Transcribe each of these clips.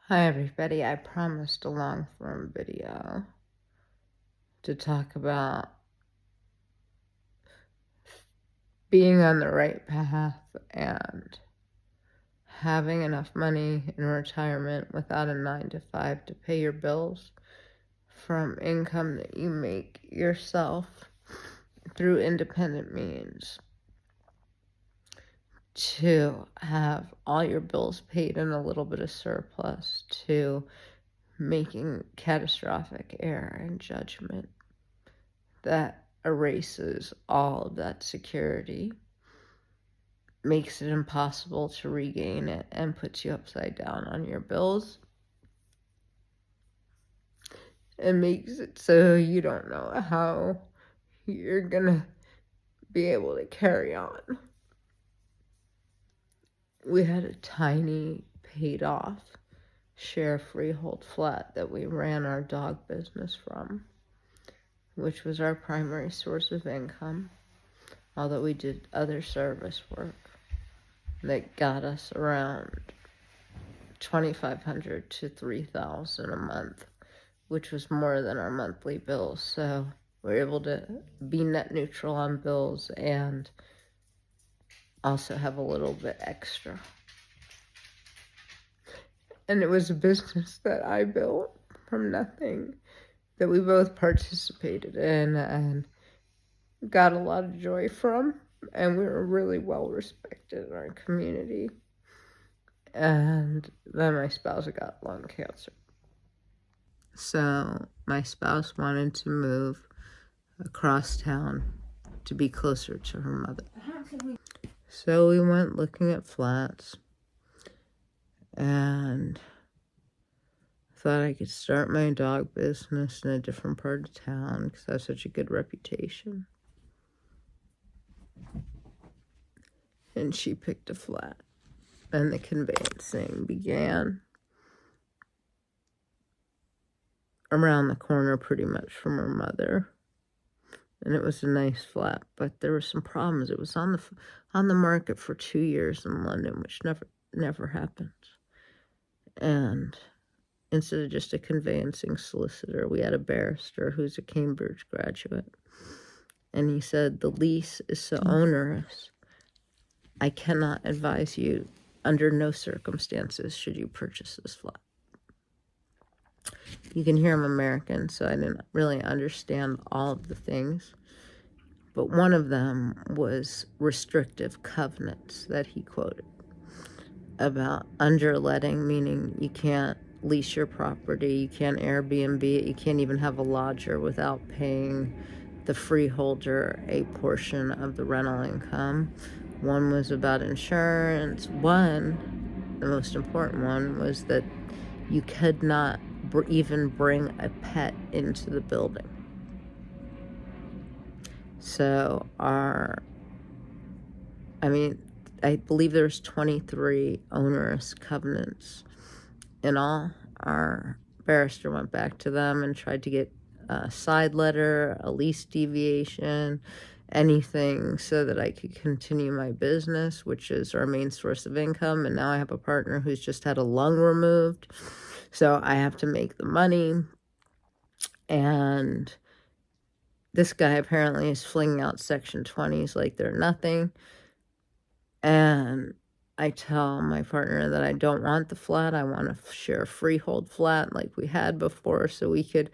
Hi everybody, I promised a long form video to talk about being on the right path and having enough money in retirement without a 9 to 5 to pay your bills from income that you make yourself through independent means, to have all your bills paid and a little bit of surplus, to making catastrophic error and judgment that erases all of that security, makes it impossible to regain it, and puts you upside down on your bills, and makes it so you don't know how you're gonna be able to carry on. We had a tiny paid off share freehold flat that we ran our dog business from, which was our primary source of income, although we did other service work that got us around $2,500 to $3,000 a month, which was more than our monthly bills. So we're able to be net neutral on bills and also have a little bit extra. And it was a business that I built from nothing, that we both participated in and got a lot of joy from, and we were really well respected in our community. And then my spouse got lung cancer. So my spouse wanted to move across town to be closer to her mother. So we went looking at flats and thought I could start my dog business in a different part of town because I have such a good reputation. And she picked a flat, and the conveyancing began around the corner pretty much from her mother. And it was a nice flat, but there were some problems. It was on the market for 2 years in London, which never happens. And instead of just a conveyancing solicitor, we had a barrister who's a Cambridge graduate. And he said, the lease is so onerous, I cannot advise you, under no circumstances should you purchase this flat. You can hear I'm American, so I didn't really understand all of the things. But one of them was restrictive covenants that he quoted about underletting, meaning you can't lease your property, you can't Airbnb it, you can't even have a lodger without paying the freeholder a portion of the rental income. One was about insurance. One, the most important one, was that you could not even bring a pet into the building. So I believe there's 23 onerous covenants in all. Our barrister went back to them and tried to get a side letter, a lease deviation, anything so that I could continue my business, which is our main source of income. And now I have a partner who's just had a lung removed, so I have to make the money. And this guy apparently is flinging out Section 20s like they're nothing. And I tell my partner that I don't want the flat. I want to share a freehold flat like we had before, so we could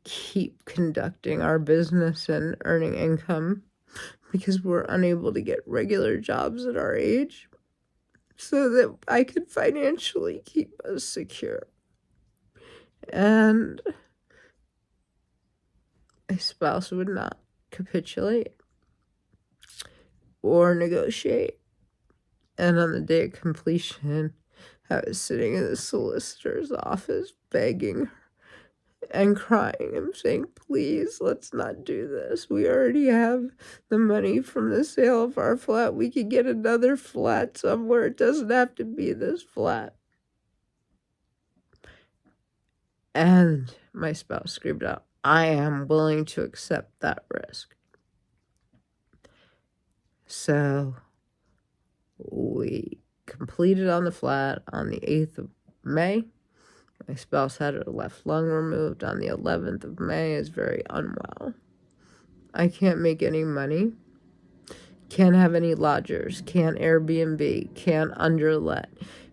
keep conducting our business and earning income, because we're unable to get regular jobs at our age, so that I could financially keep us secure. And my spouse would not capitulate or negotiate. And on the day of completion, I was sitting in the solicitor's office begging and crying and saying, please, let's not do this. We already have the money from the sale of our flat. We could get another flat somewhere. It doesn't have to be this flat. And my spouse screamed out, I am willing to accept that risk. So we completed on the flat on the 8th of May. My spouse had her left lung removed on the 11th of May, is very unwell. I can't make any money. Can't have any lodgers. Can't Airbnb. Can't underlet.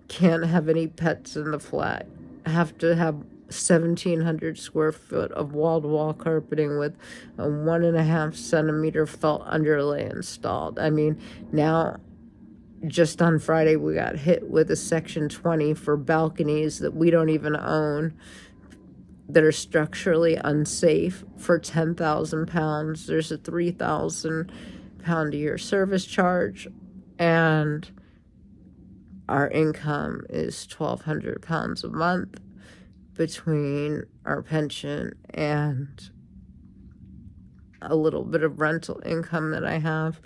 Can't have any pets in the flat. Have to have 1,700 square foot of wall-to-wall carpeting with a 1.5 centimeter felt underlay installed. I mean, now, just on Friday, we got hit with a Section 20 for balconies that we don't even own, that are structurally unsafe, for £10,000. There's a £3,000 a year service charge, and our income is £1,200 a month between our pension and a little bit of rental income that I have.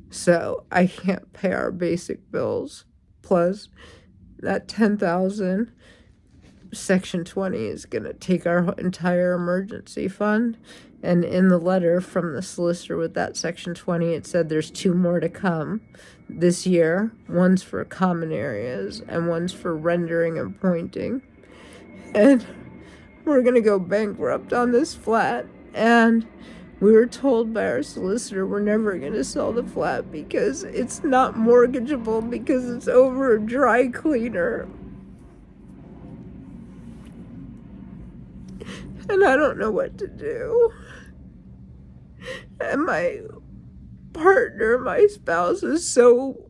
So I can't pay our basic bills. Plus, that $10,000 Section 20 is going to take our entire emergency fund. And in the letter from the solicitor with that Section 20, it said there's 2 more to come this year. One's for common areas and one's for rendering and pointing. And we're going to go bankrupt on this flat. And we were told by our solicitor we're never going to sell the flat because it's not mortgageable because it's over a dry cleaner. And I don't know what to do. And my partner, my spouse, is so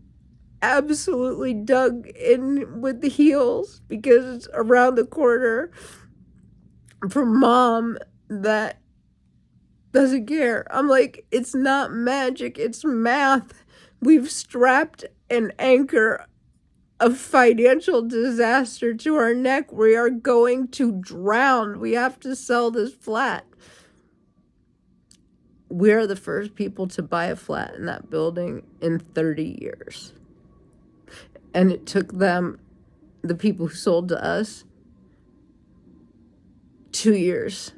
absolutely dug in with the heels because it's around the corner from mom that doesn't care. I'm like, it's not magic, it's math. We've strapped an anchor of financial disaster to our neck. We are going to drown. We have to sell this flat. We're the first people to buy a flat in that building in 30 years. And it took them, the people who sold to us, 2 years.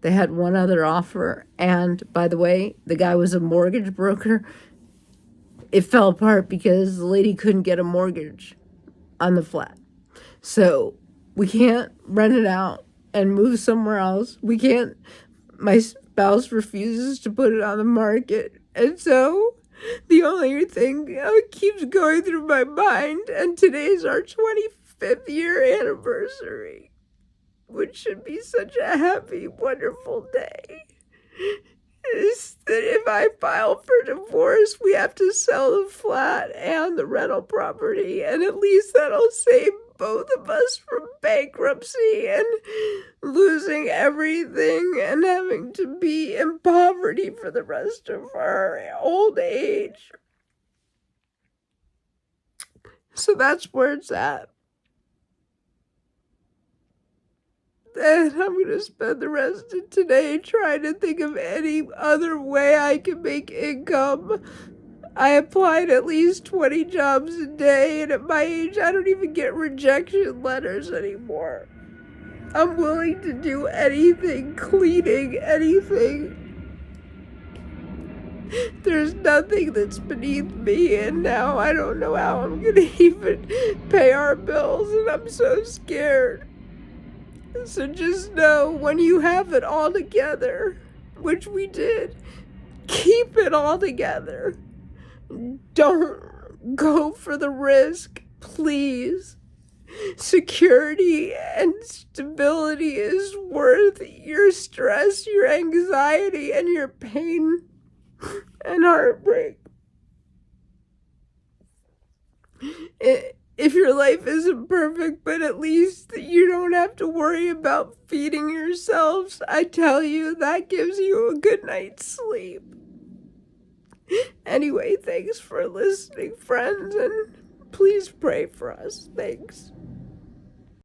They had one other offer. And by the way, the guy was a mortgage broker. It fell apart because the lady couldn't get a mortgage on the flat. So we can't rent it out and move somewhere else. We can't, my spouse refuses to put it on the market. And so the only thing keeps going through my mind, and today's our 25th year anniversary, which should be such a happy, wonderful day, is that if I file for divorce, we have to sell the flat and the rental property, and at least that'll save both of us from bankruptcy and losing everything and having to be in poverty for the rest of our old age. So that's where it's at. And I'm going to spend the rest of today trying to think of any other way I can make income. I applied at least 20 jobs a day, and at my age, I don't even get rejection letters anymore. I'm willing to do anything, cleaning, anything. There's nothing that's beneath me, and now I don't know how I'm going to even pay our bills, and I'm so scared. So just know, when you have it all together, which we did, keep it all together. Don't go for the risk, please. Security and stability is worth your stress, your anxiety, and your pain and heartbreak. If your life isn't perfect, but at least you don't have to worry about feeding yourselves, I tell you, that gives you a good night's sleep. Anyway, thanks for listening, friends, and please pray for us. Thanks.